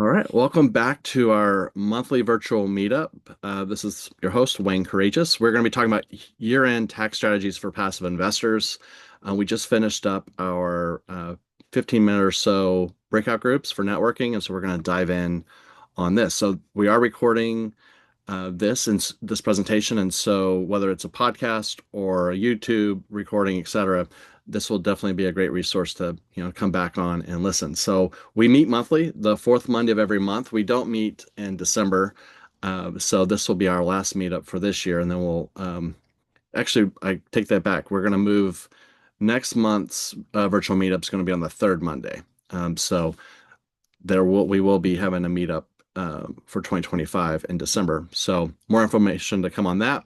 All right, welcome back to our monthly virtual meetup. This is your host, Wayne Courageous. We're going to be talking about year-end tax strategies for passive investors. We just finished up our 15-minute or so breakout groups for networking, and so we're going to dive in on this. So we are recording this presentation, and so whether it's a podcast or a YouTube recording, etc., this will definitely be a great resource to come back on and listen. So we meet monthly, the fourth Monday of every month. We don't meet in December, so this will be our last meetup for this year, and then we'll actually I take that back. We're going to move next month's virtual meetup is going to be on the third Monday. So we will be having a meetup for 2025 in December. So more information to come on that.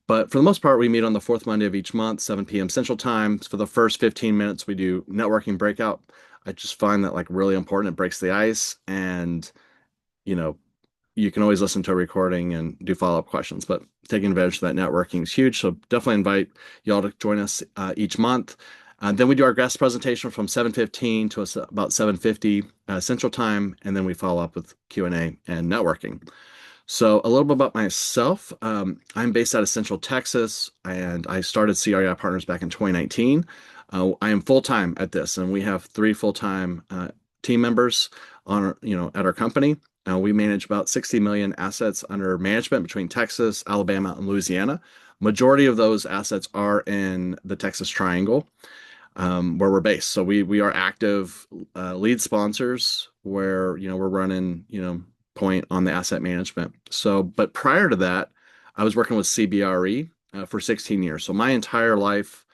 But for the most part, we meet on the fourth Monday of each month, 7 p.m. Central Time. For the first 15 minutes, we do networking breakout. I just find that like really important. It breaks the ice, and you know, you can always listen to a recording and do follow-up questions. But taking advantage of that networking is huge. So definitely invite y'all to join us each month. Then we do our guest presentation from 7:15 to about 7:50 Central Time, and then we follow up with Q&A and networking. So a little bit about myself. I'm based out of Central Texas, and I started CREI Partners back in 2019. I am full-time at this, and we have three full-time team members at our company. We manage about 60 million assets under management between Texas, Alabama, and Louisiana. Majority of those assets are in the Texas Triangle, where we're based. So we are active lead sponsors where we're running point on the asset management. So, but prior to that, I was working with CBRE for 16 years. So my entire life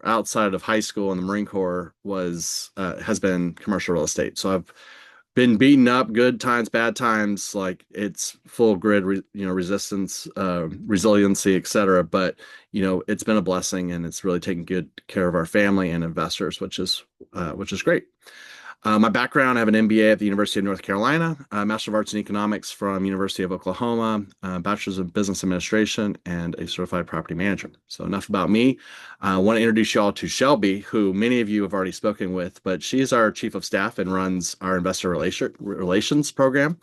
outside of high school and the Marine Corps was has been commercial real estate. So I've been beaten up, good times, bad times, like it's full grid, resistance, resiliency, etc. But it's been a blessing, and it's really taken good care of our family and investors, which is great. My background, I have an MBA at the University of North Carolina, a Master of Arts in Economics from University of Oklahoma, a Bachelor's of Business Administration, and a Certified Property Manager. So enough about me. I want to introduce y'all to Shelby, who many of you have already spoken with, but she's our Chief of Staff and runs our Investor Relations program.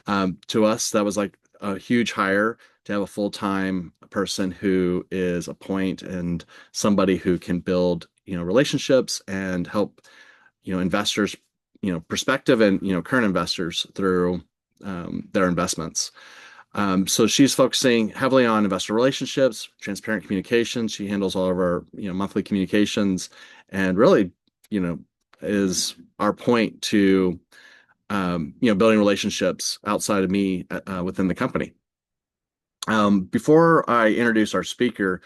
To us, that was like a huge hire to have a full-time person who is a point and somebody who can build, relationships and help, investors, prospective and current investors through their investments. So she's focusing heavily on investor relationships, transparent communications. She handles all of our monthly communications, and really is our point to building relationships outside of me within the company. Before I introduce our speaker,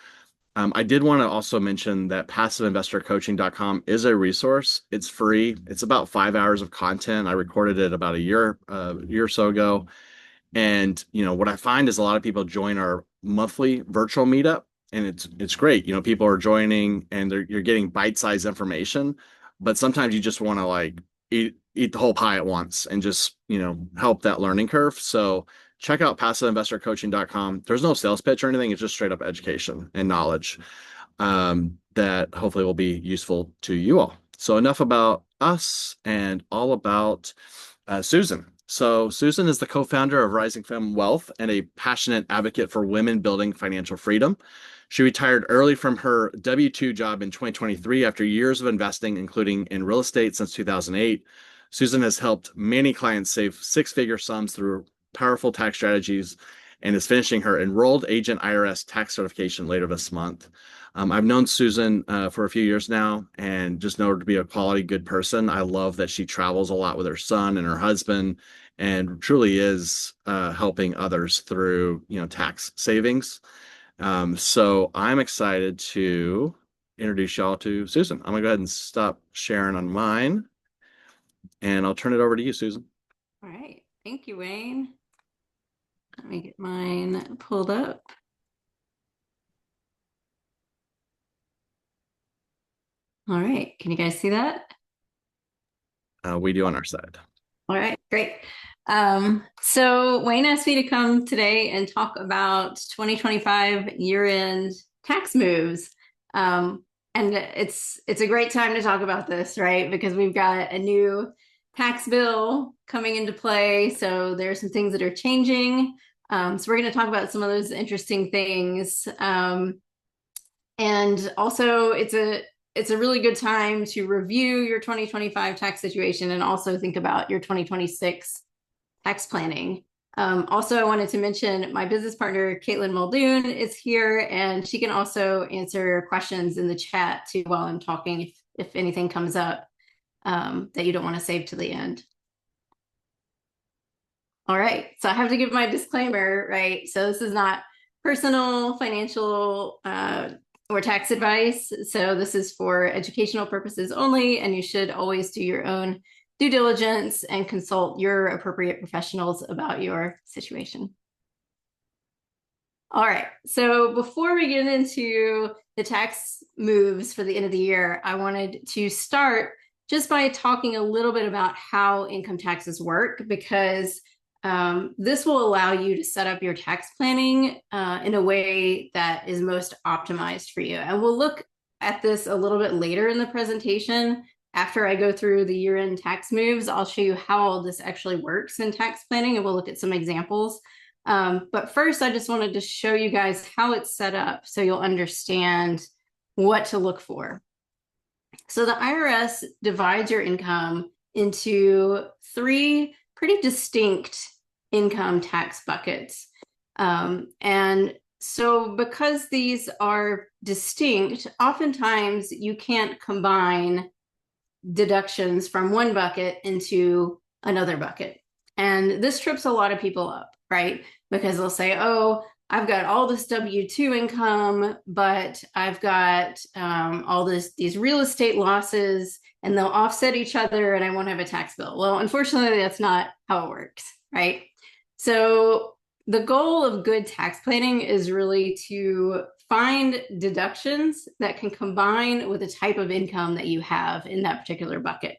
I did want to also mention that passiveinvestorcoaching.com is a resource. It's free. It's about 5 hours of content. I recorded it about a year or so ago. And what I find is a lot of people join our monthly virtual meetup, and it's great. People are joining, and you're getting bite-sized information, but sometimes you just want to like eat the whole pie at once and just help that learning curve. So check out passiveinvestorcoaching.com. There's no sales pitch or anything. It's just straight up education and knowledge that hopefully will be useful to you all. So enough about us and all about Susan. So Susan is the co-founder of Rising Femme Wealth and a passionate advocate for women building financial freedom. She retired early from her W-2 job in 2023 after years of investing, including in real estate since 2008. Susan has helped many clients save six-figure sums through powerful tax strategies and is finishing her enrolled agent IRS tax certification later this month. I've known Susan for a few years now and just know her to be a quality, good person. I love that she travels a lot with her son and her husband and truly is helping others through, tax savings. So I'm excited to introduce y'all to Susan. I'm gonna go ahead and stop sharing on mine, and I'll turn it over to you, Susan. All right. Thank you, Wayne. Let me get mine pulled up. All right. Can you guys see that? We do on our side. All right. Great. So Wayne asked me to come today and talk about 2025 year-end tax moves. And it's a great time to talk about this, right? Because we've got a new tax bill coming into play. So there are some things that are changing. So we're going to talk about some of those interesting things. And also it's a really good time to review your 2025 tax situation and also think about your 2026 tax planning. Also, I wanted to mention my business partner, Caitlin Muldoon, is here, and she can also answer questions in the chat too while I'm talking if anything comes up that you don't want to save to the end. All right, so I have to give my disclaimer, right? So this is not personal, financial, or tax advice. So this is for educational purposes only, and you should always do your own due diligence and consult your appropriate professionals about your situation. All right, so before we get into the tax moves for the end of the year, I wanted to start just by talking a little bit about how income taxes work, because this will allow you to set up your tax planning in a way that is most optimized for you. And we'll look at this a little bit later in the presentation. After I go through the year-end tax moves, I'll show you how all this actually works in tax planning, and we'll look at some examples. But first, I just wanted to show you guys how it's set up so you'll understand what to look for. So the IRS divides your income into three pretty distinct income tax buckets. And so because these are distinct, oftentimes you can't combine deductions from one bucket into another bucket. And this trips a lot of people up, right? Because they'll say, oh, I've got all this W-2 income, but I've got all these real estate losses, and they'll offset each other, and I won't have a tax bill. Well, unfortunately, that's not how it works, right? So the goal of good tax planning is really to find deductions that can combine with the type of income that you have in that particular bucket.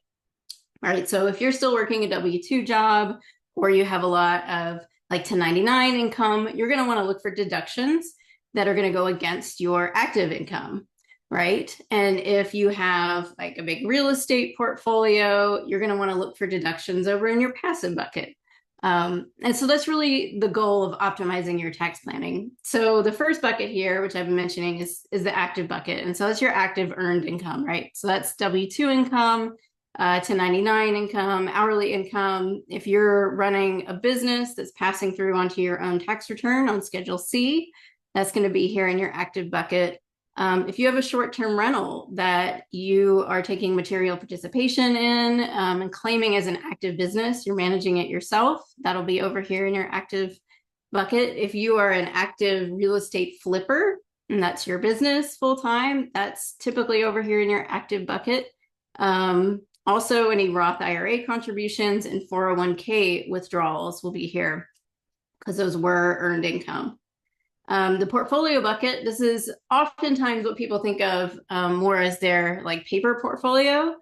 All right, so if you're still working a W-2 job, or you have a lot of like 1099 income, you're going to want to look for deductions that are going to go against your active income, right? And if you have like a big real estate portfolio, you're going to want to look for deductions over in your passive bucket. And so that's really the goal of optimizing your tax planning. So the first bucket here, which I've been mentioning, is the active bucket. And so that's your active earned income, right? So that's W-2 income, 1099 income, hourly income. If you're running a business that's passing through onto your own tax return on Schedule C, that's going to be here in your active bucket. If you have a short-term rental that you are taking material participation in and claiming as an active business, you're managing it yourself, that'll be over here in your active bucket. If you are an active real estate flipper, and that's your business full-time, that's typically over here in your active bucket. Also, any Roth IRA contributions and 401k withdrawals will be here because those were earned income. The portfolio bucket, this is oftentimes what people think of more as their like paper portfolio.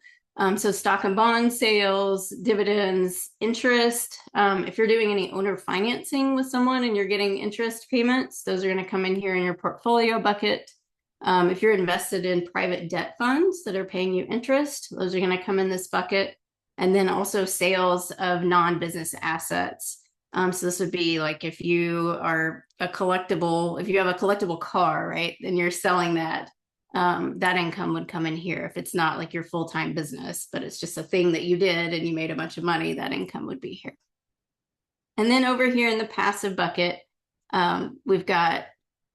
So stock and bond sales, dividends, interest. If you're doing any owner financing with someone and you're getting interest payments, those are going to come in here in your portfolio bucket. If you're invested in private debt funds that are paying you interest, those are going to come in this bucket. And then also sales of non-business assets. So this would be like if you are a collectible, if you have a collectible car, right, then you're selling that, that income would come in here. If it's not like your full-time business, but it's just a thing that you did and you made a bunch of money, that income would be here. And then over here in the passive bucket, we've got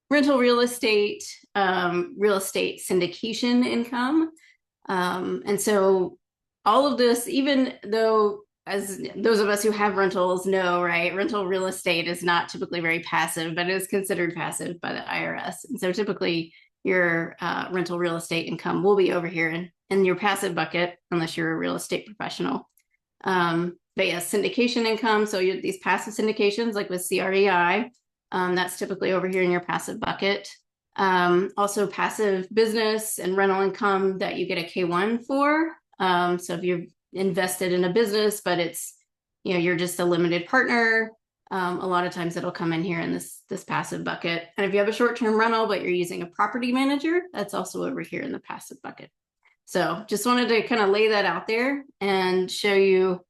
rental real estate syndication income. And so all of this, even though as those of us who have rentals know, right, rental real estate is not typically very passive, but it is considered passive by the IRS. And so typically your rental real estate income will be over here in your passive bucket, unless you're a real estate professional. But yeah, syndication income. So these passive syndications, like with CREI, that's typically over here in your passive bucket. Also passive business and rental income that you get a K-1 for. So if you're invested in a business, but it's, you're just a limited partner, a lot of times it'll come in here in this passive bucket. And if you have a short-term rental, but you're using a property manager, that's also over here in the passive bucket. So just wanted to kind of lay that out there and show you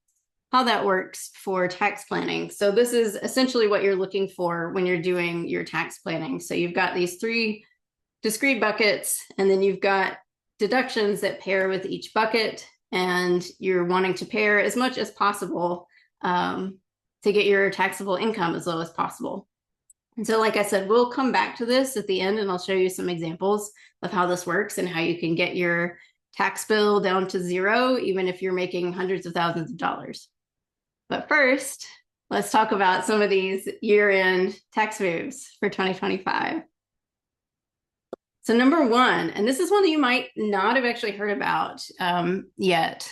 how that works for tax planning. So this is essentially what you're looking for when you're doing your tax planning. So you've got these three discrete buckets, and then you've got deductions that pair with each bucket, and you're wanting to pair as much as possible to get your taxable income as low as possible. And so, like I said, we'll come back to this at the end, and I'll show you some examples of how this works and how you can get your tax bill down to zero, even if you're making hundreds of thousands of dollars. But first, let's talk about some of these year-end tax moves for 2025. So number one, and this is one that you might not have actually heard about yet.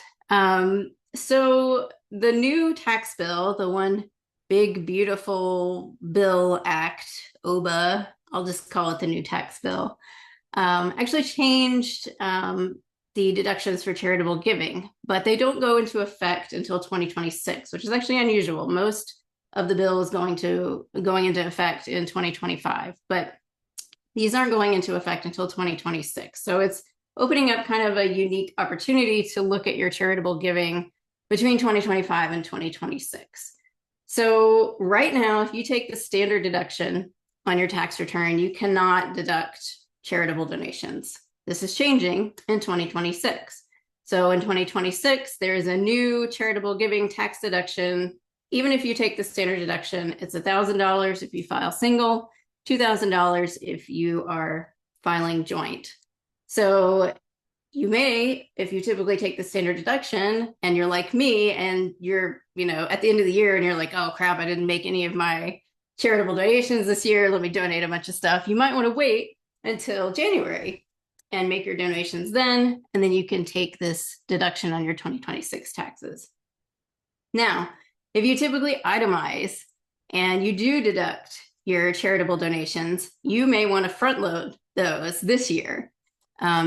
So the new tax bill, the one big, beautiful bill act, OBA, I'll just call it the new tax bill, actually changed the deductions for charitable giving, but they don't go into effect until 2026, which is actually unusual. Most of the bill is going into effect in 2025, but these aren't going into effect until 2026. So it's opening up kind of a unique opportunity to look at your charitable giving between 2025 and 2026. So right now, if you take the standard deduction on your tax return, you cannot deduct charitable donations. This is changing in 2026. So in 2026, there is a new charitable giving tax deduction. Even if you take the standard deduction, it's $1,000 if you file single, $2,000 if you are filing joint. So you may, if you typically take the standard deduction and you're like me and you're, at the end of the year and you're like, oh crap, I didn't make any of my charitable donations this year. Let me donate a bunch of stuff. You might want to wait until January and make your donations then, and then you can take this deduction on your 2026 taxes. Now, if you typically itemize and you do deduct your charitable donations, you may want to front load those this year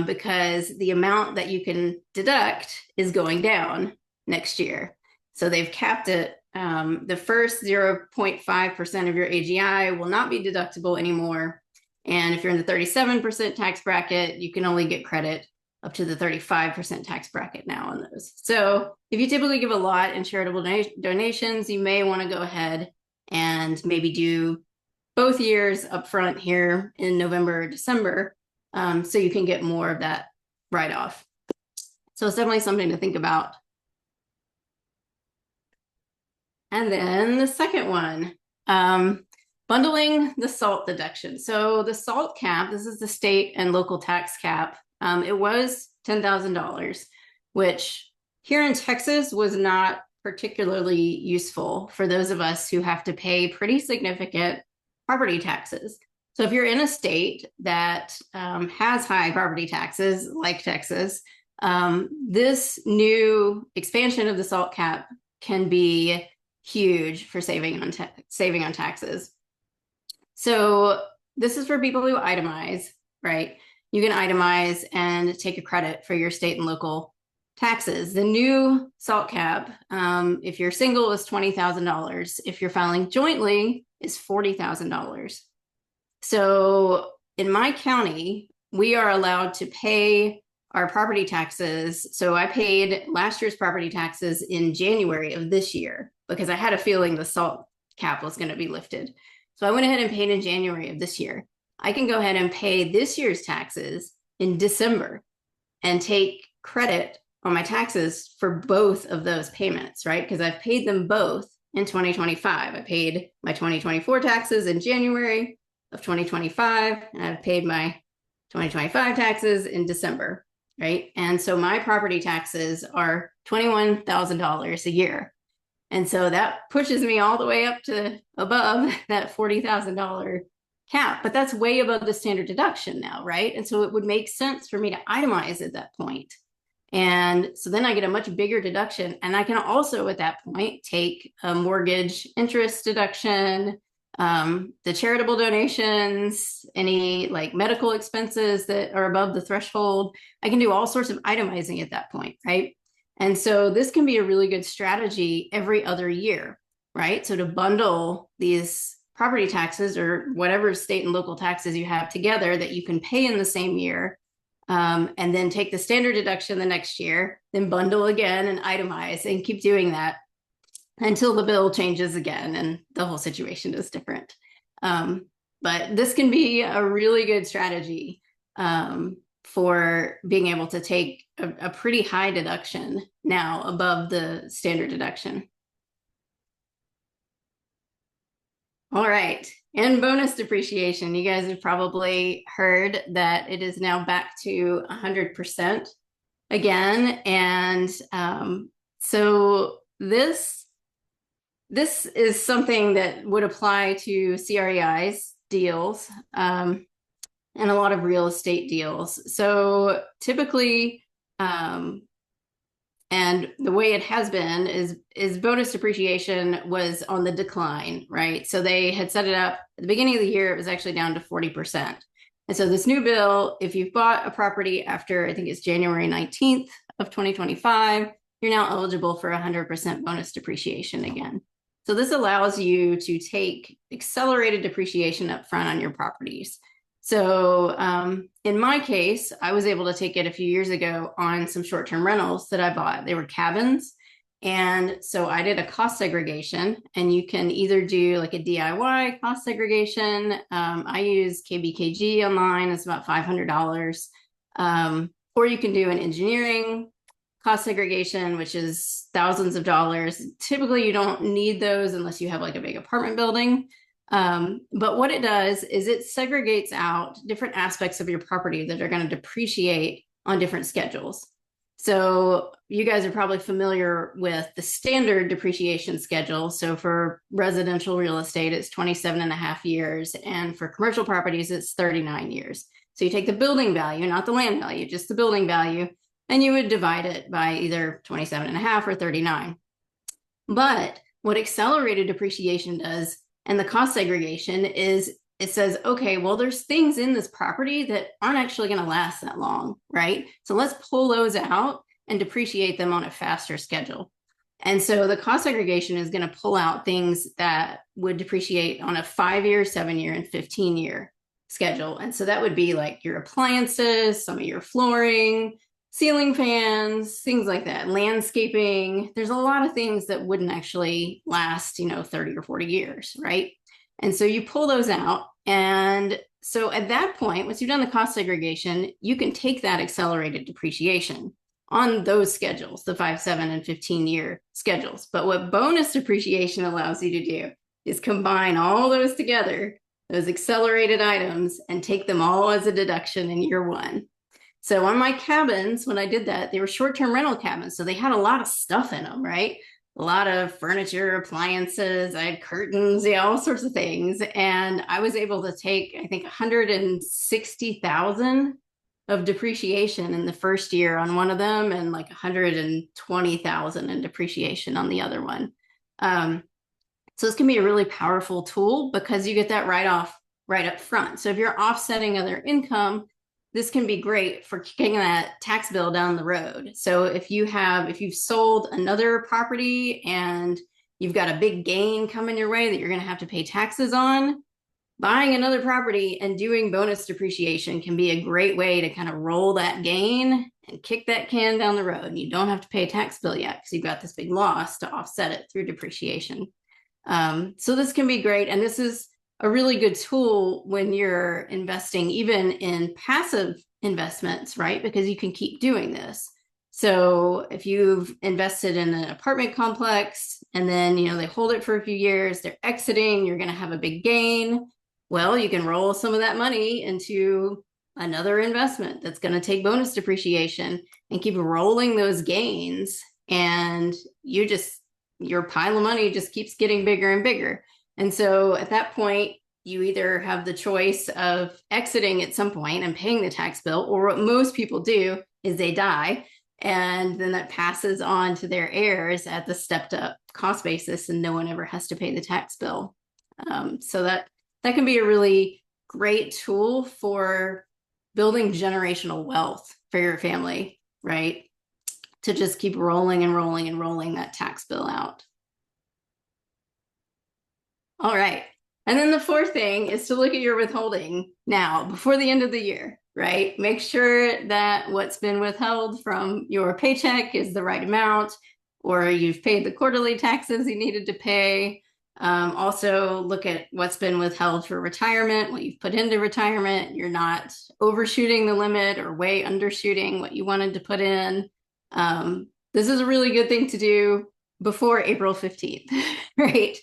because the amount that you can deduct is going down next year. So they've capped it. The first 0.5% of your AGI will not be deductible anymore. And if you're in the 37% tax bracket, you can only get credit up to the 35% tax bracket now on those. So if you typically give a lot in charitable donations, you may want to go ahead and maybe do both years up front here in November or December, so you can get more of that write-off. So it's definitely something to think about. And then the second one, bundling the SALT deduction. So the SALT cap, this is the state and local tax cap. It was $10,000, which here in Texas was not particularly useful for those of us who have to pay pretty significant property taxes. So if you're in a state that has high property taxes, like Texas, this new expansion of the SALT cap can be huge for saving on taxes. So this is for people who itemize, right? You can itemize and take a credit for your state and local taxes. The new SALT cap, if you're single, is $20,000. If you're filing jointly, is $40,000. So in my county, we are allowed to pay our property taxes. So I paid last year's property taxes in January of this year because I had a feeling the SALT cap was going to be lifted. So I went ahead and paid in January of this year. I can go ahead and pay this year's taxes in December and take credit on my taxes for both of those payments, right? Because I've paid them both in 2025. I paid my 2024 taxes in January of 2025, and I've paid my 2025 taxes in December, right? And so my property taxes are $21,000 a year. And so that pushes me all the way up to above that $40,000 cap, but that's way above the standard deduction now, right? And so it would make sense for me to itemize at that point. And so then I get a much bigger deduction. And I can also at that point take a mortgage interest deduction, the charitable donations, any like medical expenses that are above the threshold. I can do all sorts of itemizing at that point, right? And so this can be a really good strategy every other year, right? So to bundle these property taxes or whatever state and local taxes you have together that you can pay in the same year, and then take the standard deduction the next year, then bundle again and itemize and keep doing that until the bill changes again and the whole situation is different. But this can be a really good strategy for being able to take a pretty high deduction now above the standard deduction. All right. And bonus depreciation. You guys have probably heard that it is now back to 100% again. And so this is something that would apply to CREI's deals and a lot of real estate deals. So typically, and the way it has been is bonus depreciation was on the decline, right? So they had set it up at the beginning of the year, it was actually down to 40%. And so this new bill, if you've bought a property after, I think it's January 19th of 2025, you're now eligible for 100% bonus depreciation again. So this allows you to take accelerated depreciation up front on your properties. So in my case, I was able to take it a few years ago on some short-term rentals that I bought. They were cabins. And so I did a cost segregation, and you can either do like a DIY cost segregation. I use KBKG online. It's about $500. Or you can do an engineering cost segregation, which is thousands of dollars. Typically, you don't need those unless you have like a big apartment building. But what it does is it segregates out different aspects of your property that are going to depreciate on different schedules. So you guys are probably familiar with the standard depreciation schedule. So for residential real estate, it's 27 and a half years. And for commercial properties, it's 39 years. So you take the building value, not the land value, just the building value, and you would divide it by either 27 and a half or 39. But what accelerated depreciation does and the cost segregation is it says, okay, well, there's things in this property that aren't actually going to last that long, right? So let's pull those out and depreciate them on a faster schedule. And so the cost segregation is going to pull out things that would depreciate on a 5-year, 7-year, and 15-year schedule. And so that would be like your appliances, some of your flooring, ceiling fans, things like that, landscaping. There's a lot of things that wouldn't actually last, 30 or 40 years, right? And so you pull those out. And so at that point, once you've done the cost segregation, you can take that accelerated depreciation on those schedules, the 5, 7, and 15-year schedules. But what bonus depreciation allows you to do is combine all those together, those accelerated items, and take them all as a deduction in year one. So on my cabins, when I did that, they were short-term rental cabins. So they had a lot of stuff in them, right? A lot of furniture, appliances, I had curtains, all sorts of things. And I was able to take, I think, 160,000 of depreciation in the first year on one of them, and like 120,000 in depreciation on the other one. So this can be a really powerful tool because you get that write-off right up front. So if you're offsetting other income, this can be great for kicking that tax bill down the road. So if you've sold another property and you've got a big gain coming your way that you're going to have to pay taxes on, buying another property and doing bonus depreciation can be a great way to kind of roll that gain and kick that can down the road. And you don't have to pay a tax bill yet because you've got this big loss to offset it through depreciation. So this can be great. And this is a really good tool when you're investing even in passive investments, right? Because you can keep doing this. So if you've invested in an apartment complex and then, they hold it for a few years, they're exiting, you're going to have a big gain. Well, you can roll some of that money into another investment that's going to take bonus depreciation and keep rolling those gains. And your pile of money just keeps getting bigger and bigger. And so at that point, you either have the choice of exiting at some point and paying the tax bill, or what most people do is they die, and then that passes on to their heirs at the stepped up cost basis, and no one ever has to pay the tax bill. So that can be a really great tool for building generational wealth for your family, right? To just keep rolling and rolling and rolling that tax bill out. All right. And then the fourth thing is to look at your withholding now before the end of the year, right? Make sure that what's been withheld from your paycheck is the right amount, or you've paid the quarterly taxes you needed to pay. Also look at what's been withheld for retirement, what you've put into retirement. You're not overshooting the limit or way undershooting what you wanted to put in. This is a really good thing to do before April 15th, right?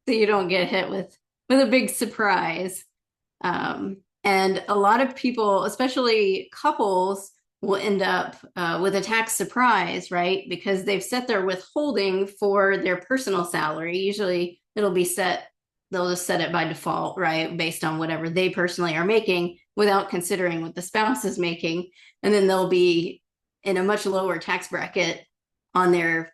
So you don't get hit with a big surprise. And a lot of people, especially couples, will end up with a tax surprise, right? Because they've set their withholding for their personal salary. Usually it'll be set, they'll just set it by default, right? Based on whatever they personally are making without considering what the spouse is making. And then they'll be in a much lower tax bracket on their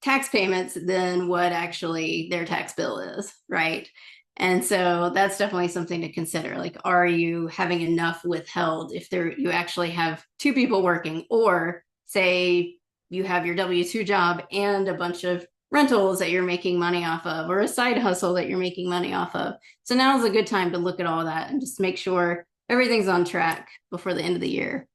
tax payments than what actually their tax bill is, right? And so that's definitely something to consider. Like, are you having enough withheld if you actually have two people working, or say you have your W-2 job and a bunch of rentals that you're making money off of, or a side hustle that you're making money off of. So now is a good time to look at all that and just make sure everything's on track before the end of the year.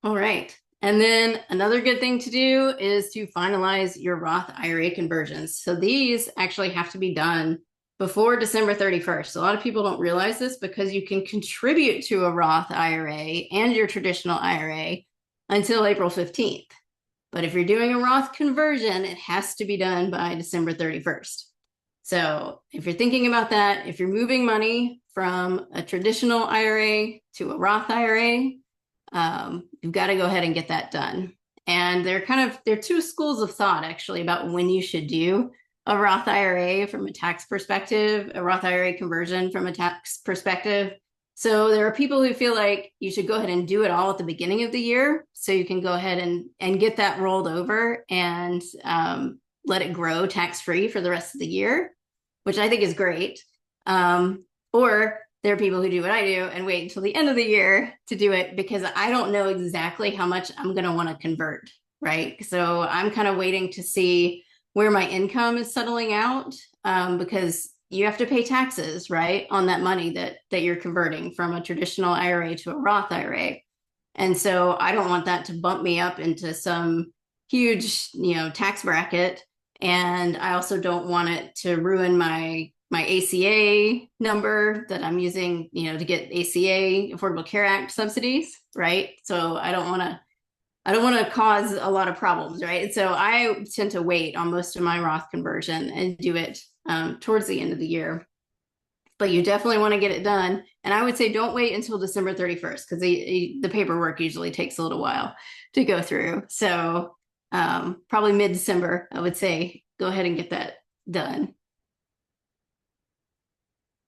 All right. And then another good thing to do is to finalize your Roth IRA conversions. So these actually have to be done before December 31st. So a lot of people don't realize this because you can contribute to a Roth IRA and your traditional IRA until April 15th. But if you're doing a Roth conversion, it has to be done by December 31st. So if you're thinking about that, if you're moving money from a traditional IRA to a Roth IRA, you've got to go ahead and get that done. And there are two schools of thought actually about when you should do a Roth IRA from a tax perspective, a Roth IRA conversion from a tax perspective. So there are people who feel like you should go ahead and do it all at the beginning of the year, so you can go ahead and get that rolled over and let it grow tax-free for the rest of the year, which I think is great. Or there are people who do what I do and wait until the end of the year to do it, because I don't know exactly how much I'm going to want to convert, right? So I'm kind of waiting to see where my income is settling out, because you have to pay taxes, right, on that money that you're converting from a traditional IRA to a Roth IRA. And so I don't want that to bump me up into some huge, tax bracket. And I also don't want it to ruin my ACA number that I'm using, to get ACA, Affordable Care Act subsidies, right? So I don't want to cause a lot of problems, right? So I tend to wait on most of my Roth conversion and do it towards the end of the year. But you definitely want to get it done. And I would say don't wait until December 31st, because the paperwork usually takes a little while to go through. So probably mid-December, I would say, go ahead and get that done.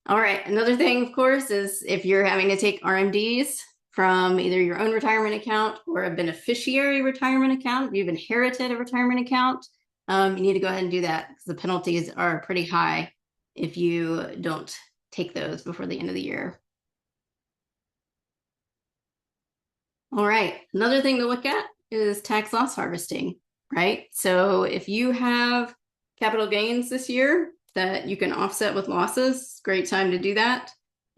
All right. Another thing, of course, is if you're having to take RMDs from either your own retirement account or a beneficiary retirement account, if you've inherited a retirement account, you need to go ahead and do that, because the penalties are pretty high if you don't take those before the end of the year. All right. Another thing to look at is tax loss harvesting, right? So if you have capital gains this year that you can offset with losses, great time to do that.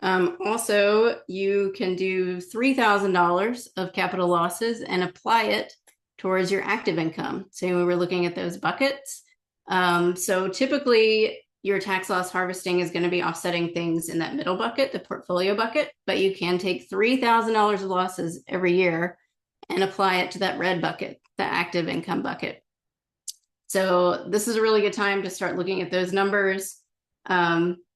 Also, you can do $3,000 of capital losses and apply it towards your active income. So we were looking at those buckets. So typically your tax loss harvesting is going to be offsetting things in that middle bucket, the portfolio bucket, but you can take $3,000 of losses every year and apply it to that red bucket, the active income bucket. So this is a really good time to start looking at those numbers.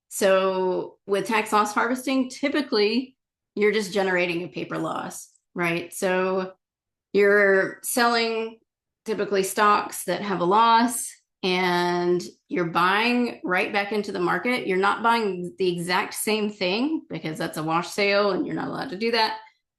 So with tax loss harvesting, typically you're just generating a paper loss, right? So you're selling typically stocks that have a loss, and you're buying right back into the market. You're not buying the exact same thing, because that's a wash sale and you're not allowed to do that.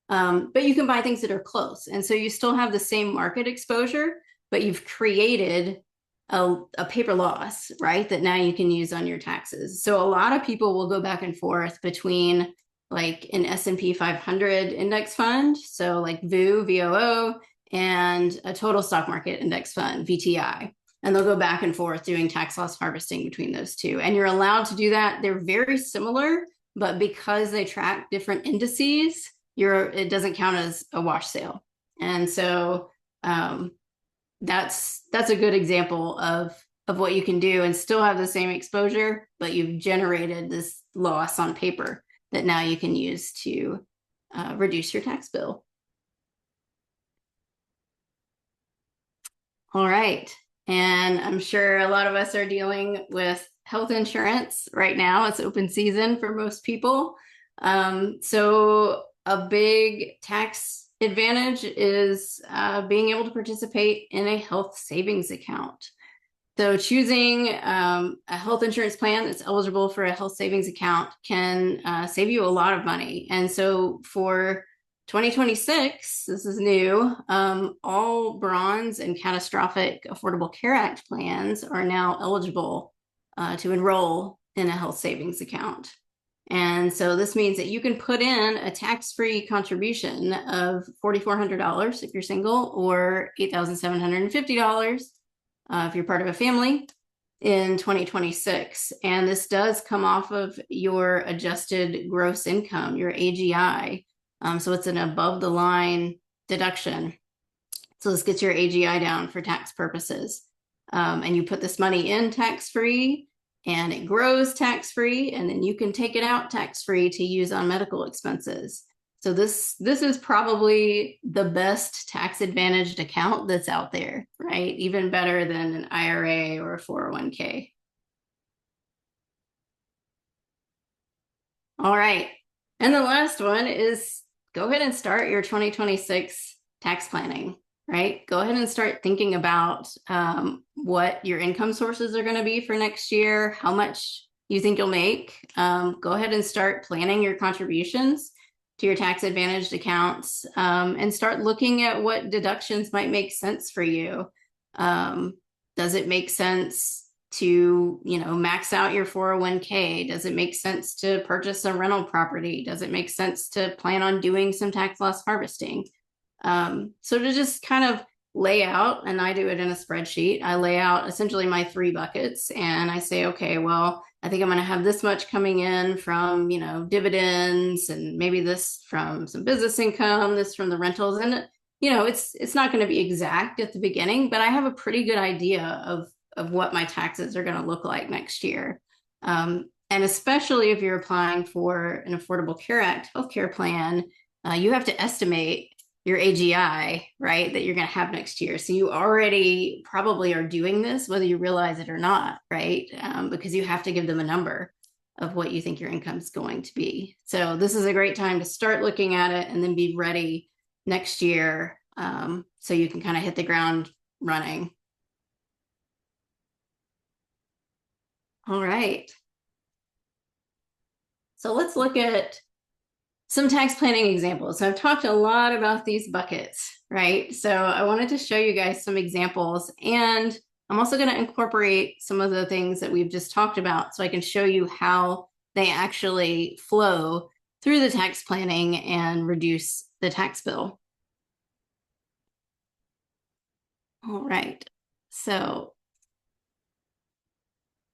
But you can buy things that are close. And so you still have the same market exposure, but you've created a paper loss, right, that now you can use on your taxes. So a lot of people will go back and forth between like an S&P 500 index fund, so like VOO, and a total stock market index fund, VTI. And they'll go back and forth doing tax loss harvesting between those two. And you're allowed to do that. They're very similar, but because they track different indices, it doesn't count as a wash sale. And so That's a good example of what you can do and still have the same exposure, but you've generated this loss on paper that now you can use to reduce your tax bill. All right. And I'm sure a lot of us are dealing with health insurance right now. It's open season for most people. So a big tax advantage is being able to participate in a health savings account. So choosing a health insurance plan that's eligible for a health savings account can save you a lot of money. And so for 2026, this is new, all bronze and catastrophic Affordable Care Act plans are now eligible to enroll in a health savings account. And so this means that you can put in a tax-free contribution of $4,400 if you're single, or $8,750 if you're part of a family in 2026. And this does come off of your adjusted gross income, your AGI. So it's an above the line deduction. So this gets your AGI down for tax purposes. And you put this money in tax-free and it grows tax-free, and then you can take it out tax-free to use on medical expenses. So this is probably the best tax advantaged account that's out there, right? Even better than an IRA or a 401k. All right. And the last one is go ahead and start your 2026 tax planning, right? Go ahead and start thinking about what your income sources are going to be for next year, how much you think you'll make. Go ahead and start planning your contributions to your tax advantaged accounts, and start looking at what deductions might make sense for you. Does it make sense to, max out your 401k? Does it make sense to purchase a rental property? Does it make sense to plan on doing some tax loss harvesting? So to just kind of lay out, and I do it in a spreadsheet, I lay out essentially my 3 buckets, and I say, okay, well, I think I'm going to have this much coming in from, dividends, and maybe this from some business income, this from the rentals. And, it's not going to be exact at the beginning, but I have a pretty good idea of what my taxes are going to look like next year. And especially if you're applying for an Affordable Care Act healthcare plan, you have to estimate your AGI, right, that you're going to have next year. So you already probably are doing this, whether you realize it or not, right? Because you have to give them a number of what you think your income is going to be. So this is a great time to start looking at it and then be ready next year, so you can kind of hit the ground running. All right. So let's look at some tax planning examples. So I've talked a lot about these buckets, right? So I wanted to show you guys some examples, and I'm also going to incorporate some of the things that we've just talked about so I can show you how they actually flow through the tax planning and reduce the tax bill. All right. So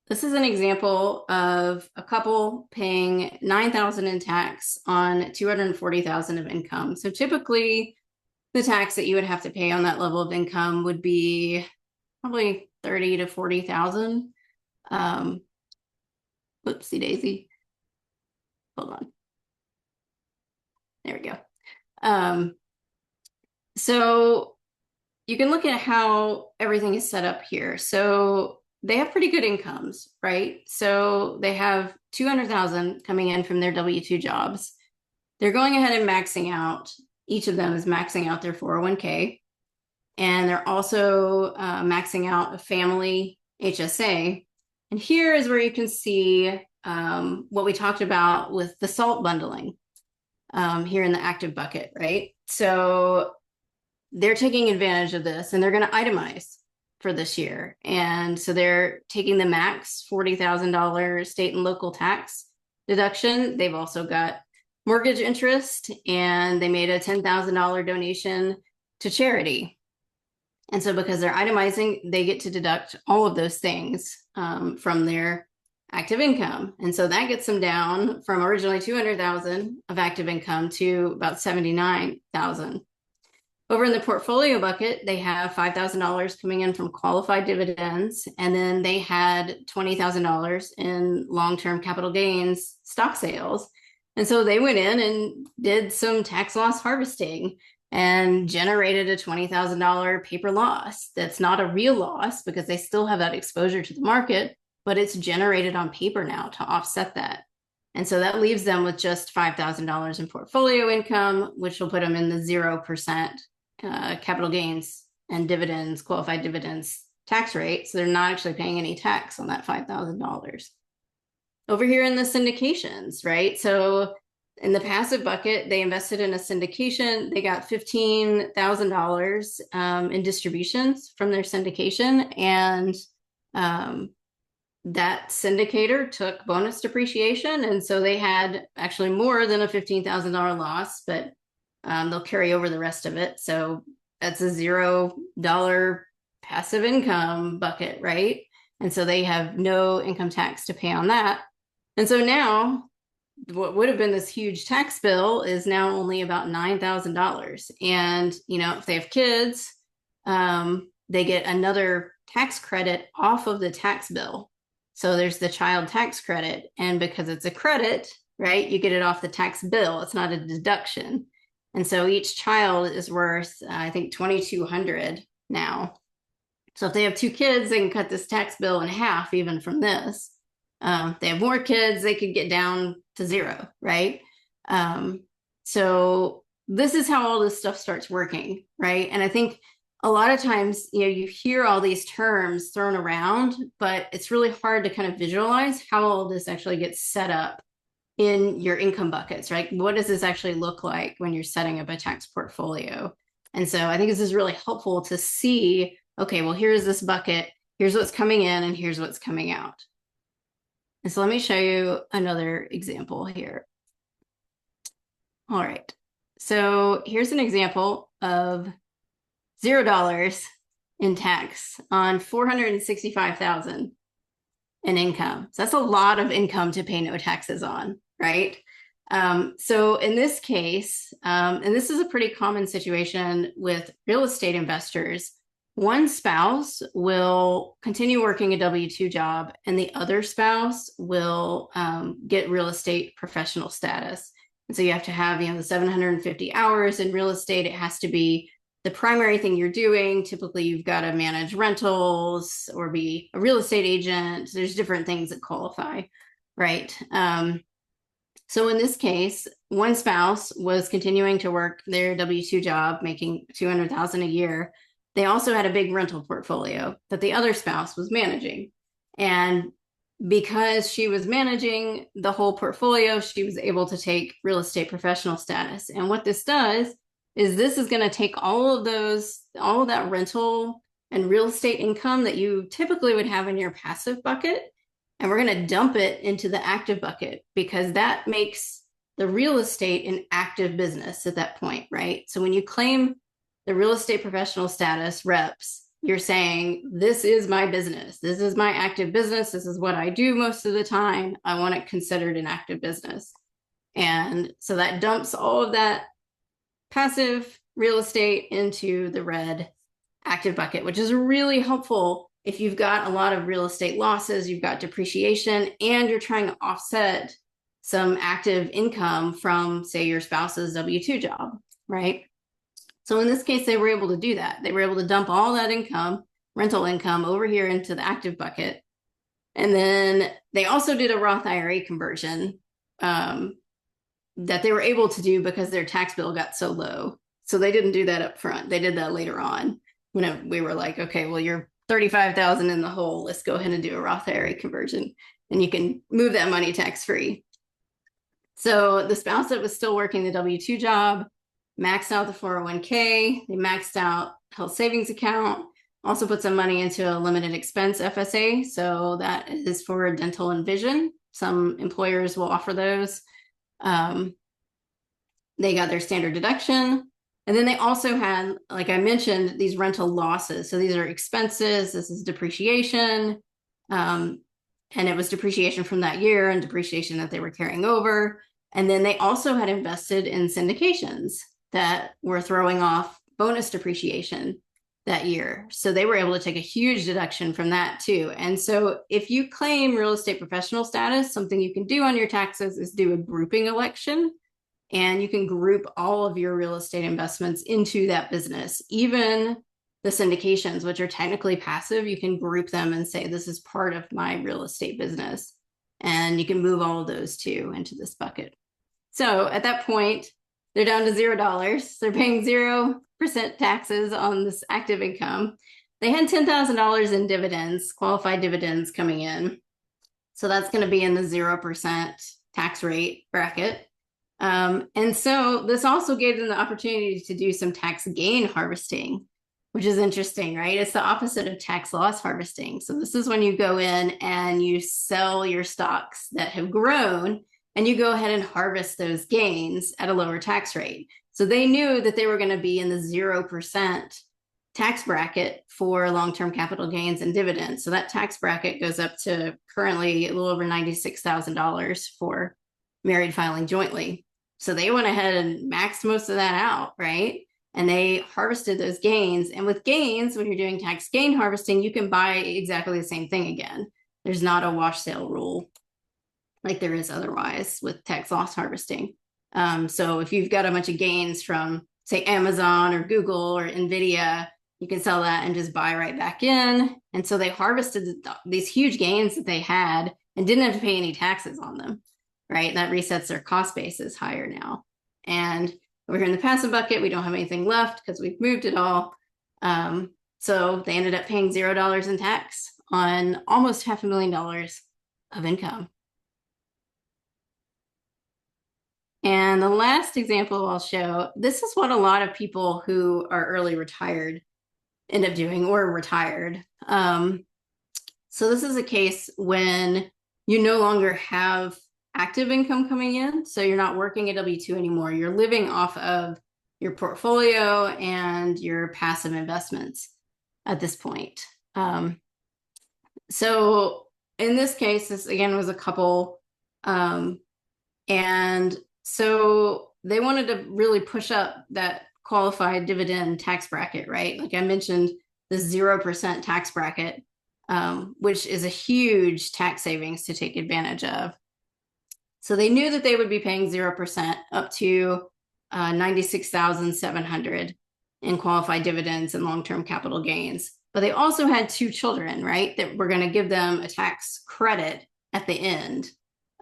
this is an example of a couple paying $9,000 in tax on $240,000 of income. So typically, the tax that you would have to pay on that level of income would be probably $30,000 to $40,000. Whoopsie daisy. Hold on. There we go. So you can look at how everything is set up here. So they have pretty good incomes, right? So they have $200,000 coming in from their W-2 jobs. They're going ahead and maxing out. Each of them is maxing out their 401k. And they're also maxing out a family HSA. And here is where you can see what we talked about with the SALT bundling here in the active bucket, right? So they're taking advantage of this, and they're going to itemize for this year. And so they're taking the max $40,000 state and local tax deduction. They've also got mortgage interest, and they made a $10,000 donation to charity. And so because they're itemizing, they get to deduct all of those things from their active income. And so that gets them down from originally $200,000 of active income to about $79,000. Over in the portfolio bucket, they have $5,000 coming in from qualified dividends, and then they had $20,000 in long-term capital gains stock sales. And so they went in and did some tax loss harvesting and generated a $20,000 paper loss. That's not a real loss because they still have that exposure to the market, but it's generated on paper now to offset that. And so that leaves them with just $5,000 in portfolio income, which will put them in the 0% capital gains and dividends, qualified dividends tax rate. So they're not actually paying any tax on that $5,000. Over here in the syndications, right? So in the passive bucket, they invested in a syndication. They got $15,000 in distributions from their syndication. And that syndicator took bonus depreciation. And so they had actually more than a $15,000 loss, but they'll carry over the rest of it. So that's a $0 passive income bucket, right? And so they have no income tax to pay on that. And so now what would have been this huge tax bill is now only about $9,000. And, if they have kids, they get another tax credit off of the tax bill. So there's the child tax credit. And because it's a credit, right, you get it off the tax bill. It's not a deduction. And so each child is worth, I think, $2,200 now. So if they have 2 kids, they can cut this tax bill in half even from this. If they have more kids, they could get down to 0, right? So this is how all this stuff starts working, right? And I think a lot of times, you hear all these terms thrown around, but it's really hard to kind of visualize how all this actually gets set up in your income buckets, right? What does this actually look like when you're setting up a tax portfolio? And so I think this is really helpful to see, okay, well, here's this bucket, here's what's coming in, and here's what's coming out. And so let me show you another example here. All right. So here's an example of $0 in tax on $465,000 in income. So that's a lot of income to pay no taxes on, right? So in this case, and this is a pretty common situation with real estate investors, one spouse will continue working a W-2 job and the other spouse will get real estate professional status. And so you have to have, the 750 hours in real estate. It has to be the primary thing you're doing. Typically, you've got to manage rentals or be a real estate agent. There's different things that qualify, right? So in this case, one spouse was continuing to work their W-2 job, making $200,000 a year. They also had a big rental portfolio that the other spouse was managing. And because she was managing the whole portfolio, she was able to take real estate professional status. And what this does is this is going to take all of that rental and real estate income that you typically would have in your passive bucket, and we're going to dump it into the active bucket because that makes the real estate an active business at that point, right? So when you claim the real estate professional status reps, you're saying, this is my business. This is my active business. This is what I do most of the time. I want it considered an active business. And so that dumps all of that passive real estate into the red active bucket, which is really helpful if you've got a lot of real estate losses, you've got depreciation, and you're trying to offset some active income from, say, your spouse's W-2 job, right? So in this case, they were able to do that. They were able to dump all that income, rental income, over here into the active bucket. And then they also did a Roth IRA conversion that they were able to do because their tax bill got so low. So they didn't do that up front. They did that later on when we were like, okay, well, you're 35,000 in the hole. Let's go ahead and do a Roth IRA conversion, and you can move that money tax-free. So the spouse that was still working the W-2 job maxed out the 401k, they maxed out health savings account, also put some money into a limited expense FSA. So that is for dental and vision. Some employers will offer those. They got their standard deduction. And then they also had, like I mentioned, these rental losses. So these are expenses. This is depreciation. And it was depreciation from that year and depreciation that they were carrying over. And then they also had invested in syndications that were throwing off bonus depreciation that year. So they were able to take a huge deduction from that too. And so if you claim real estate professional status, something you can do on your taxes is do a grouping election. And you can group all of your real estate investments into that business. Even the syndications, which are technically passive, you can group them and say, this is part of my real estate business. And you can move all of those too into this bucket. So at that point, they're down to $0. They're paying 0% taxes on this active income. They had $10,000 in dividends, qualified dividends coming in. So that's going to be in the 0% tax rate bracket. And so this also gave them the opportunity to do some tax gain harvesting, which is interesting, right? It's the opposite of tax loss harvesting. So this is when you go in and you sell your stocks that have grown and you go ahead and harvest those gains at a lower tax rate. So they knew that they were going to be in the 0% tax bracket for long-term capital gains and dividends. So that tax bracket goes up to currently a little over $96,000 for married filing jointly. So they went ahead and maxed most of that out, right? And they harvested those gains. And with gains, when you're doing tax gain harvesting, you can buy exactly the same thing again. There's not a wash sale rule like there is otherwise with tax loss harvesting. So if you've got a bunch of gains from, say, Amazon or Google or NVIDIA, you can sell that and just buy right back in. And so they harvested these huge gains that they had and didn't have to pay any taxes on them, right? That resets their cost basis higher now. And over here in the passive bucket, we don't have anything left because we've moved it all. So they ended up paying $0 in tax on almost $500,000 of income. And the last example I'll show, this is what a lot of people who are early retired end up doing or retired. So this is a case when you no longer have active income coming in. So you're not working a W-2 anymore. You're living off of your portfolio and your passive investments at this point. So in this case, this again was a couple. And so they wanted to really push up that qualified dividend tax bracket, right? Like I mentioned, the 0% tax bracket, which is a huge tax savings to take advantage of. So they knew that they would be paying 0% up to $96,700 in qualified dividends and long-term capital gains. But they also had 2 children, right, that were going to give them a tax credit at the end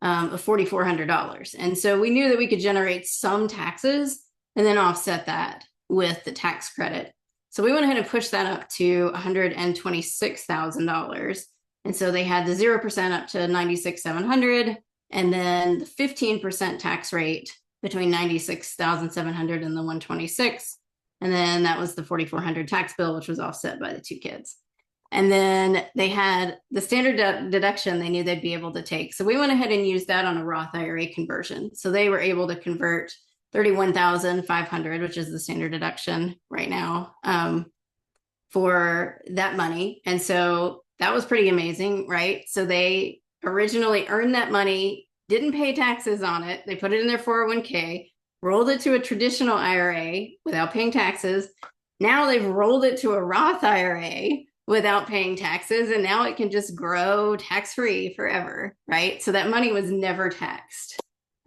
of $4,400. And so we knew that we could generate some taxes and then offset that with the tax credit. So we went ahead and pushed that up to $126,000. And so they had the 0% up to $96,700, and then the 15% tax rate between $96,700 and the $126,000. And then that was the $4,400 tax bill, which was offset by the 2 kids. And then they had the standard deduction they knew they'd be able to take. So we went ahead and used that on a Roth IRA conversion. So they were able to convert $31,500, which is the standard deduction right now, for that money. And so that was pretty amazing, right? So they originally earned that money, didn't pay taxes on it. They put it in their 401k, rolled it to a traditional IRA without paying taxes. Now they've rolled it to a Roth IRA without paying taxes, and now it can just grow tax-free forever, right? So that money was never taxed.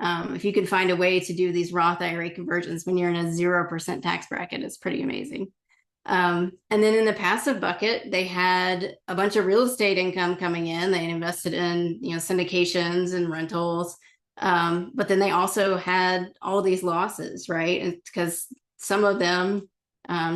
If you could find a way to do these Roth IRA conversions when you're in a 0% tax bracket, it's pretty amazing. And then in the passive bucket, they had a bunch of real estate income coming in. They invested in, syndications and rentals. But then they also had all these losses, right? Because some of them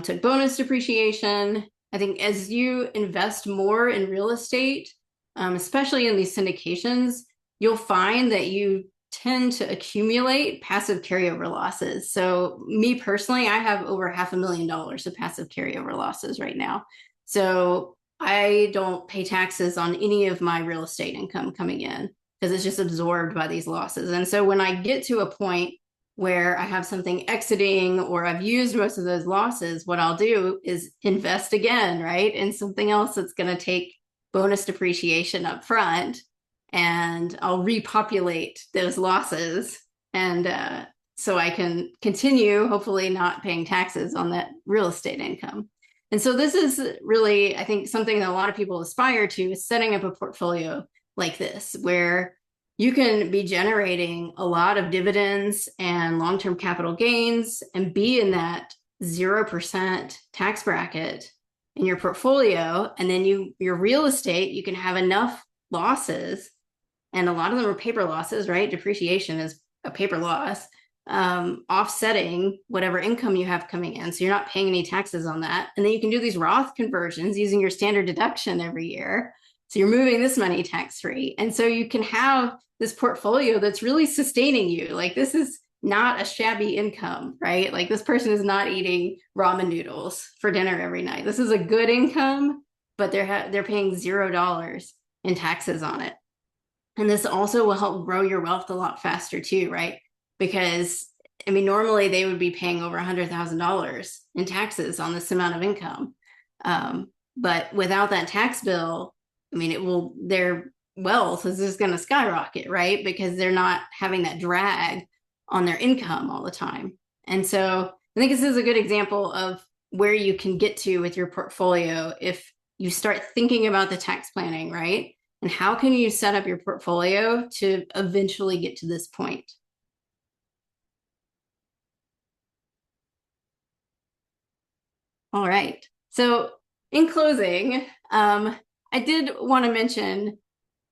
took bonus depreciation. I think as you invest more in real estate, especially in these syndications, you'll find that you tend to accumulate passive carryover losses. So me personally, I have over $500,000 of passive carryover losses right now. So I don't pay taxes on any of my real estate income coming in because it's just absorbed by these losses. And so when I get to a point where I have something exiting or I've used most of those losses, what I'll do is invest again, right, in something else that's going to take bonus depreciation up front, and I'll repopulate those losses and so I can continue, hopefully, not paying taxes on that real estate income. And so this is really, I think, something that a lot of people aspire to, is setting up a portfolio like this, where you can be generating a lot of dividends and long-term capital gains and be in that 0% tax bracket in your portfolio. And then your real estate, you can have enough losses, and a lot of them are paper losses, right? Depreciation is a paper loss, offsetting whatever income you have coming in. So you're not paying any taxes on that. And then you can do these Roth conversions using your standard deduction every year. So you're moving this money tax free. And so you can have this portfolio that's really sustaining you. Like, this is not a shabby income, right? Like, this person is not eating ramen noodles for dinner every night. This is a good income, but they're paying $0 in taxes on it. And this also will help grow your wealth a lot faster too, right? Because, I mean, normally they would be paying over $100,000 in taxes on this amount of income. But without that tax bill, I mean, their wealth is just going to skyrocket, right? Because they're not having that drag on their income all the time. And so I think this is a good example of where you can get to with your portfolio if you start thinking about the tax planning, right? And how can you set up your portfolio to eventually get to this point? All right. So in closing, I did want to mention,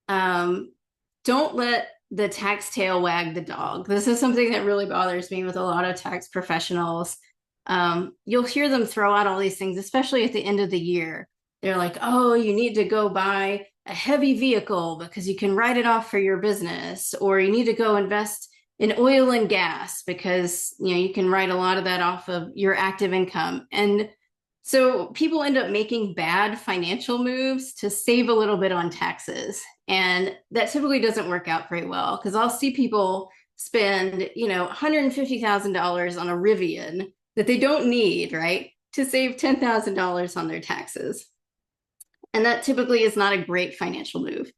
don't let the tax tail wag the dog. This is something that really bothers me with a lot of tax professionals. You'll hear them throw out all these things, especially at the end of the year. They're like, oh, you need to go buy a heavy vehicle because you can write it off for your business, or you need to go invest in oil and gas because you can write a lot of that off of your active income. And so people end up making bad financial moves to save a little bit on taxes. And that typically doesn't work out very well, because I'll see people spend, $150,000 on a Rivian that they don't need, right, to save $10,000 on their taxes. And that typically is not a great financial move.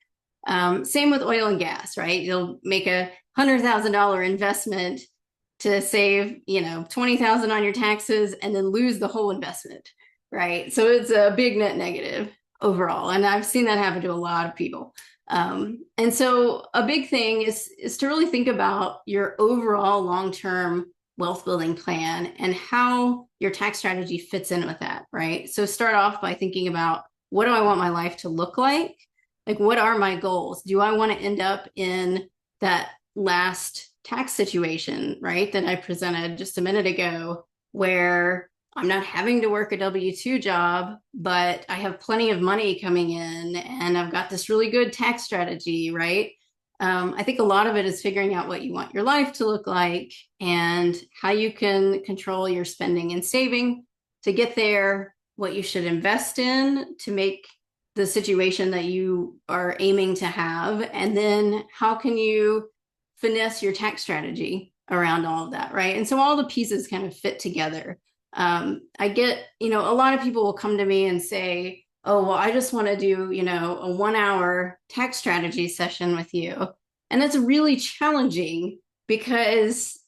Same with oil and gas, right? You'll make a $100,000 investment to save, 20,000 on your taxes and then lose the whole investment, right? So it's a big net negative overall. And I've seen that happen to a lot of people. And so a big thing is to really think about your overall long-term wealth building plan and how your tax strategy fits in with that, right? So start off by thinking about, what do I want my life to look like? Like, what are my goals? Do I want to end up in that last tax situation, right, that I presented just a minute ago, where I'm not having to work a W-2 job, but I have plenty of money coming in and I've got this really good tax strategy, right? I think a lot of it is figuring out what you want your life to look like and how you can control your spending and saving to get there, what you should invest in to make the situation that you are aiming to have, and then how can you finesse your tax strategy around all of that, right? And so all the pieces kind of fit together. I get, a lot of people will come to me and say, oh, well, I just want to do, a 1 hour tax strategy session with you. And that's really challenging because,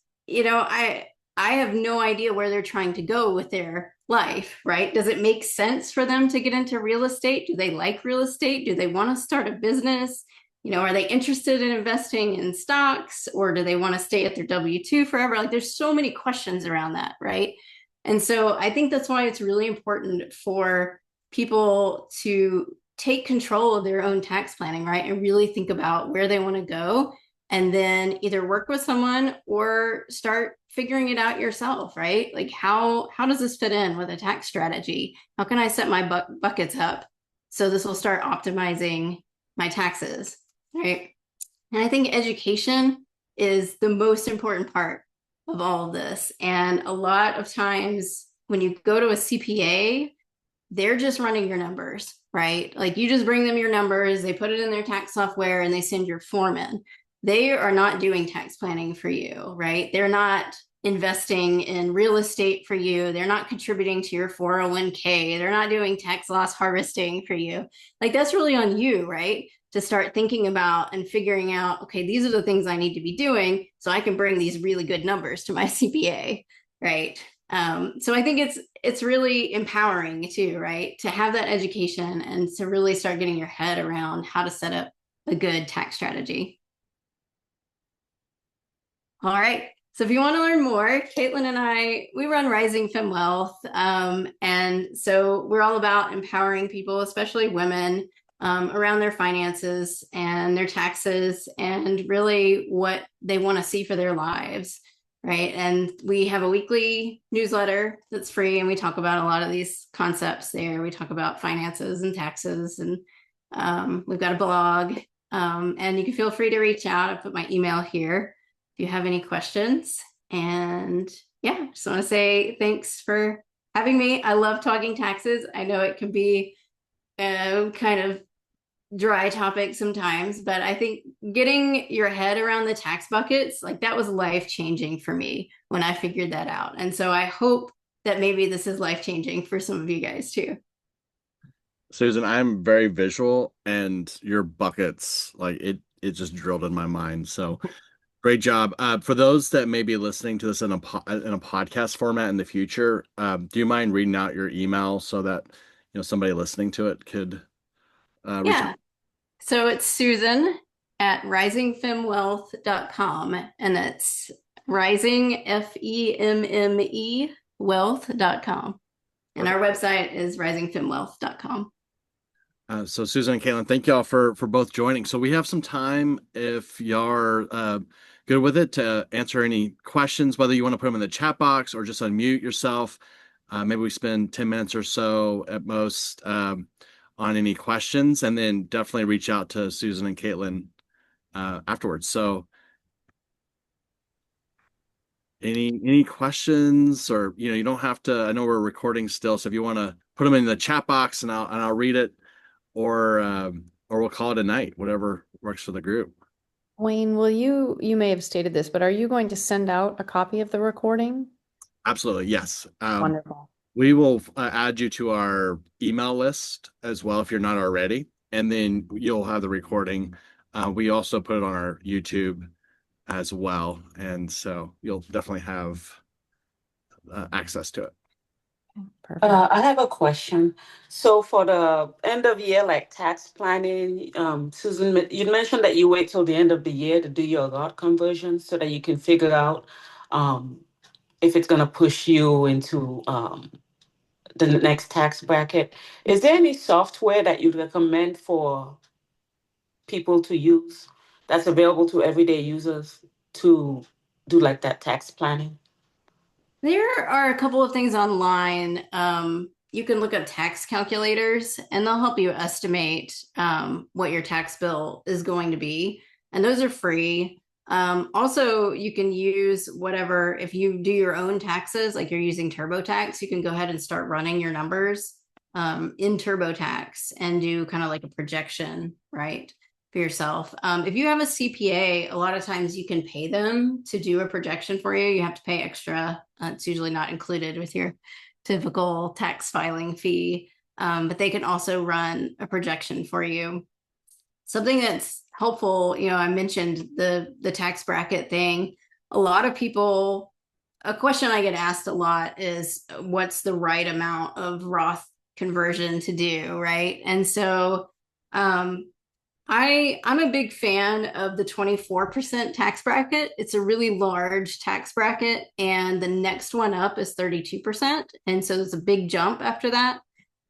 I have no idea where they're trying to go with their life, right? Does it make sense for them to get into real estate? Do they like real estate? Do they want to start a business? Are they interested in investing in stocks, or do they want to stay at their W-2 forever? Like, there's so many questions around that, right? And so I think that's why it's really important for people to take control of their own tax planning, right? And really think about where they want to go, and then either work with someone or start figuring it out yourself, right? Like, how does this fit in with a tax strategy? How can I set my buckets up so this will start optimizing my taxes, right? And I think education is the most important part of all of this. And a lot of times when you go to a CPA, they're just running your numbers, right? Like, you just bring them your numbers, they put it in their tax software, and they send your form in. They are not doing tax planning for you, right? They're not investing in real estate for you. They're not contributing to your 401k. They're not doing tax loss harvesting for you. Like, that's really on you, right? to start thinking about and figuring out, okay, these are the things I need to be doing so I can bring these really good numbers to my CPA, right? So I think it's really empowering too, right? To have that education and to really start getting your head around how to set up a good tax strategy. All right. So if you want to learn more, Caitlin and I, we run Rising Fem Wealth. And so we're all about empowering people, especially women, around their finances and their taxes and really what they want to see for their lives. Right. And we have a weekly newsletter that's free, and we talk about a lot of these concepts there. We talk about finances and taxes, and we've got a blog. And you can feel free to reach out. I put my email here if you have any questions. And yeah, just want to say thanks for having me. I love talking taxes. I know it can be a kind of dry topic sometimes, but I think getting your head around the tax buckets, like that was life changing for me when I figured that out. And so I hope that maybe this is life changing for some of you guys too. Susan, I'm very visual, and your buckets, like it just drilled in my mind. So great job. For those that may be listening to this in a podcast format in the future, do you mind reading out your email so that somebody listening to it could reach out? Yeah. So it's Susan at risingfemwealth.com, and it's rising, FEMME, wealth.com. And our Perfect. website is risingfemwealth.com. So Susan and Caitlin, thank y'all for both joining. So we have some time if y'all are good with it to answer any questions, whether you want to put them in the chat box or just unmute yourself. Maybe we spend 10 minutes or so at most on any questions, and then definitely reach out to Susan and Caitlin afterwards. So any questions, or you don't have to. I know we're recording still, so if you want to put them in the chat box and I'll read it, or we'll call it a night, whatever works for the group. Wayne, you may have stated this, but are you going to send out a copy of the recording? Absolutely, yes. Wonderful. We will add you to our email list as well if you're not already, and then you'll have the recording. We also put it on our YouTube as well, and so you'll definitely have access to it. Perfect. I have a question. So for the end of year, like tax planning, Susan, you mentioned that you wait till the end of the year to do your lot conversion so that you can figure out um, if it's going to push you into the next tax bracket. Is there any software that you'd recommend for people to use that's available to everyday users to do like that tax planning? There are a couple of things online. You can look up tax calculators, and they'll help you estimate what your tax bill is going to be. And those are free. Also, you can use whatever, if you do your own taxes, like you're using TurboTax, you can go ahead and start running your numbers in TurboTax and do kind of like a projection, right, for yourself. If you have a CPA, a lot of times you can pay them to do a projection for you. You have to pay extra. It's usually not included with your typical tax filing fee, but they can also run a projection for you. Something that's helpful, I mentioned the tax bracket thing. A lot of people, a question I get asked a lot is, what's the right amount of Roth conversion to do, right? And so I'm a big fan of the 24% tax bracket. It's a really large tax bracket, and the next one up is 32%. And so there's a big jump after that.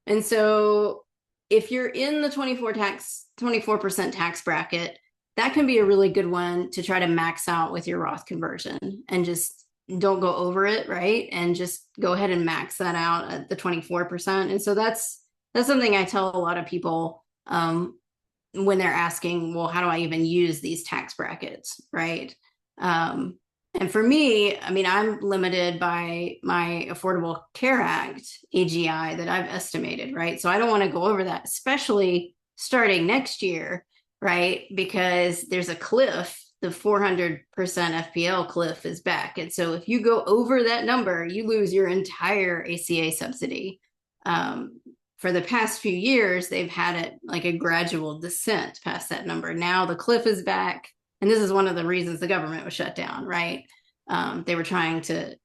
And so if you're in the 24% tax bracket, that can be a really good one to try to max out with your Roth conversion and just don't go over it, right? And just go ahead and max that out at the 24%. And so that's something I tell a lot of people when they're asking, well, how do I even use these tax brackets, right? And for me, I mean, I'm limited by my Affordable Care Act AGI that I've estimated, right? So I don't want to go over that, especially starting next year, right? Because there's a cliff. The 400% FPL cliff is back. And so if you go over that number, you lose your entire ACA subsidy. for the past few years, they've had it like a gradual descent past that number. Now the cliff is back. And this is one of the reasons the government was shut down, right? They were trying to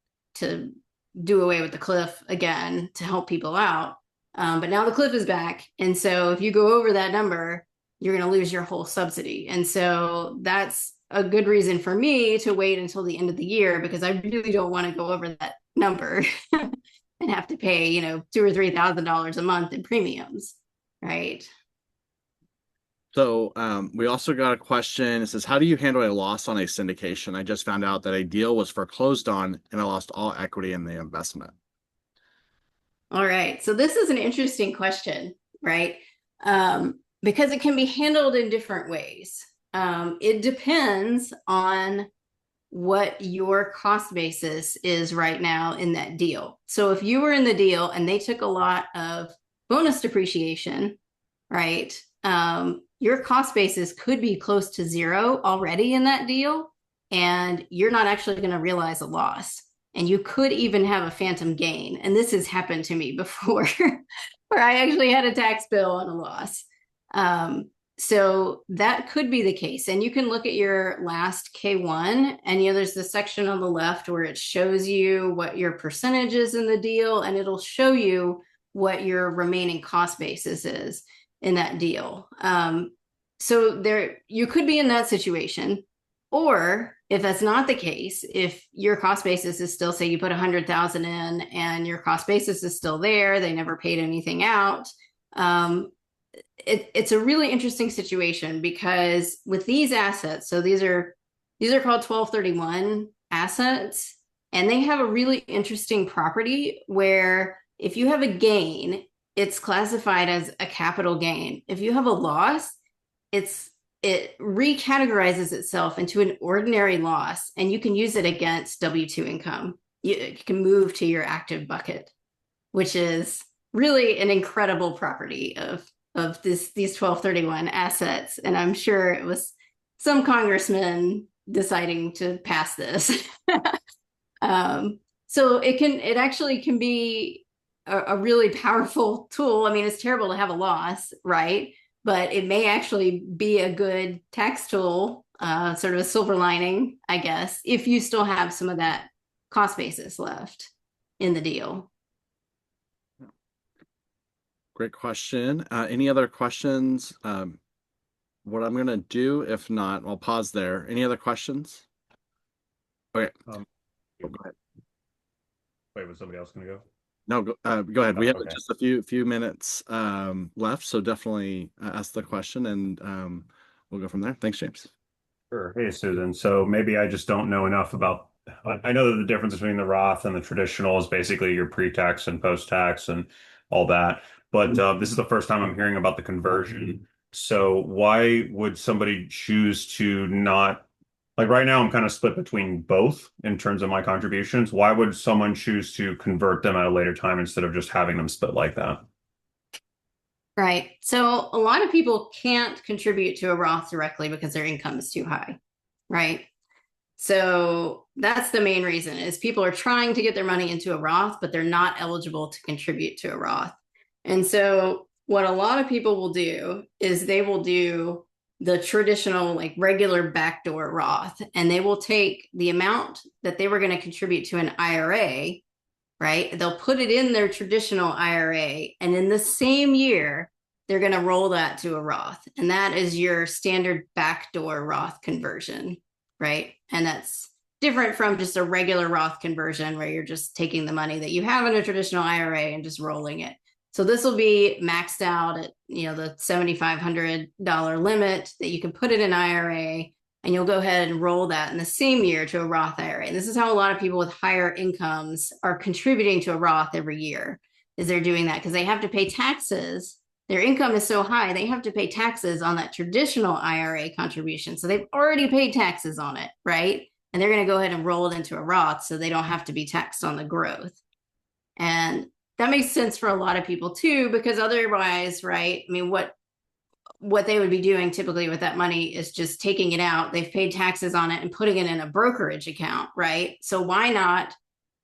do away with the cliff again to help people out. But now the cliff is back. And so if you go over that number, you're going to lose your whole subsidy. And so that's a good reason for me to wait until the end of the year, because I really don't want to go over that number and have to pay, you know, $2,000 or $3,000 a month in premiums, right? So we also got a question. It says, how do you handle a loss on a syndication? I just found out that a deal was foreclosed on and I lost all equity in the investment. All right. So this is an interesting question, right? Because it can be handled in different ways. It depends on what your cost basis is right now in that deal. So if you were in the deal and they took a lot of bonus depreciation, right? Your cost basis could be close to zero already in that deal, and you're not actually going to realize a loss. And you could even have a phantom gain. And this has happened to me before, where I actually had a tax bill on a loss. So that could be the case. And you can look at your last K1, and you know, there's the section on the left where it shows you what your percentage is in the deal, and it'll show you what your remaining cost basis is in that deal. So there, you could be in that situation. Or if that's not the case, if your cost basis is still, say you put 100,000 in and your cost basis is still there, they never paid anything out. It's a really interesting situation, because with these assets, so these are called 1231 assets, and they have a really interesting property where if you have a gain, it's classified as a capital gain. If you have a loss, it recategorizes itself into an ordinary loss, and you can use it against W-2 income. You can move to your active bucket, which is really an incredible property of these 1231 assets. And I'm sure it was some congressman deciding to pass this. So it actually can be a really powerful tool. I mean, it's terrible to have a loss, right? But it may actually be a good tax tool, sort of a silver lining, I guess, if you still have some of that cost basis left in the deal. Great question. Any other questions? What I'm going to do, if not, I'll pause there. Any other questions? Okay. Go ahead. Wait, was somebody else going to go? No, go ahead. We have Okay. just a few minutes left, so definitely ask the question, and we'll go from there. Thanks, James. Sure. Hey, Susan. So maybe I just don't know enough about. I know that the difference between the Roth and the traditional is basically your pre-tax and post-tax and all that. But this is the first time I'm hearing about the conversion. So why would somebody choose to not? Like right now, I'm kind of split between both in terms of my contributions. Why would someone choose to convert them at a later time instead of just having them split like that? Right. So a lot of people can't contribute to a Roth directly because their income is too high, right? So that's the main reason, is people are trying to get their money into a Roth, but they're not eligible to contribute to a Roth. And so what a lot of people will do is they will do the traditional, like regular backdoor Roth, and they will take the amount that they were going to contribute to an IRA, right? They'll put it in their traditional IRA, and in the same year, they're going to roll that to a Roth. And that is your standard backdoor Roth conversion, right? And that's different from just a regular Roth conversion where you're just taking the money that you have in a traditional IRA and just rolling it. So this will be maxed out at, you know, the $7,500 limit that you can put it in IRA, and you'll go ahead and roll that in the same year to a Roth IRA. And this is how a lot of people with higher incomes are contributing to a Roth every year, is they're doing that because they have to pay taxes. Their income is so high, they have to pay taxes on that traditional IRA contribution. So they've already paid taxes on it, right? And they're going to go ahead and roll it into a Roth so they don't have to be taxed on the growth. And that makes sense for a lot of people too, because otherwise, right? I mean, what they would be doing typically with that money is just taking it out. They've paid taxes on it and putting it in a brokerage account, right? So why not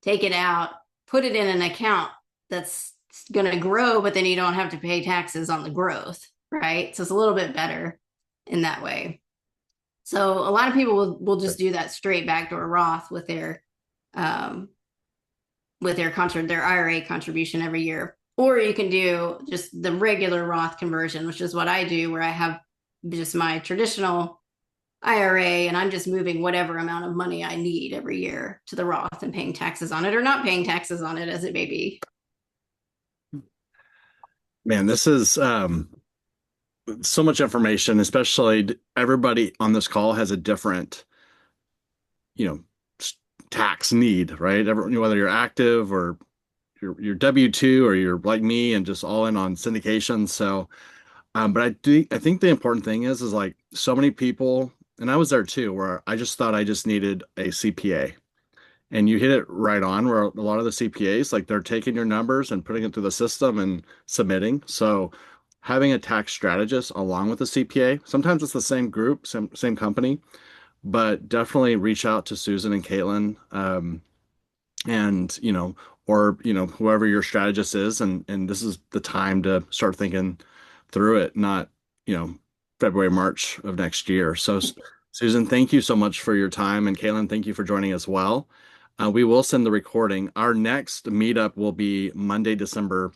take it out, put it in an account that's going to grow, but then you don't have to pay taxes on the growth, right? So it's a little bit better in that way. So a lot of people will just do that straight backdoor Roth with their IRA contribution every year. Or you can do just the regular Roth conversion, which is what I do, where I have just my traditional IRA and I'm just moving whatever amount of money I need every year to the Roth and paying taxes on it or not paying taxes on it, as it may be. Man, this is so much information, especially everybody on this call has a different, you know, tax need, right? Whether you're active or you're W-2 or you're like me and just all in on syndications. So, but I think the important thing is like so many people, and I was there too, where I just thought I just needed a CPA. And you hit it right on where a lot of the CPAs, like they're taking your numbers and putting it through the system and submitting. So having a tax strategist along with a CPA, sometimes it's the same group, same company, but definitely reach out to Susan and Caitlin. And or whoever your strategist is, and this is the time to start thinking through it, not February, March of next year. So Susan, thank you so much for your time, and Caitlin, thank you for joining as well. We will send the recording. Our next meetup will be Monday, December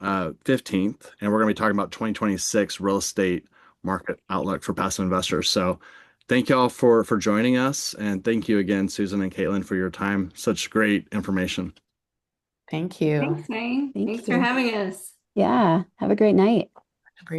15th, and we're going to be talking about 2026 real estate market outlook for passive investors. So thank you all for joining us, and thank you again, Susan and Caitlin, for your time. Such great information. Thank you. Thanks, Wayne. Thank Thanks you. for having us. Yeah. Have a great night.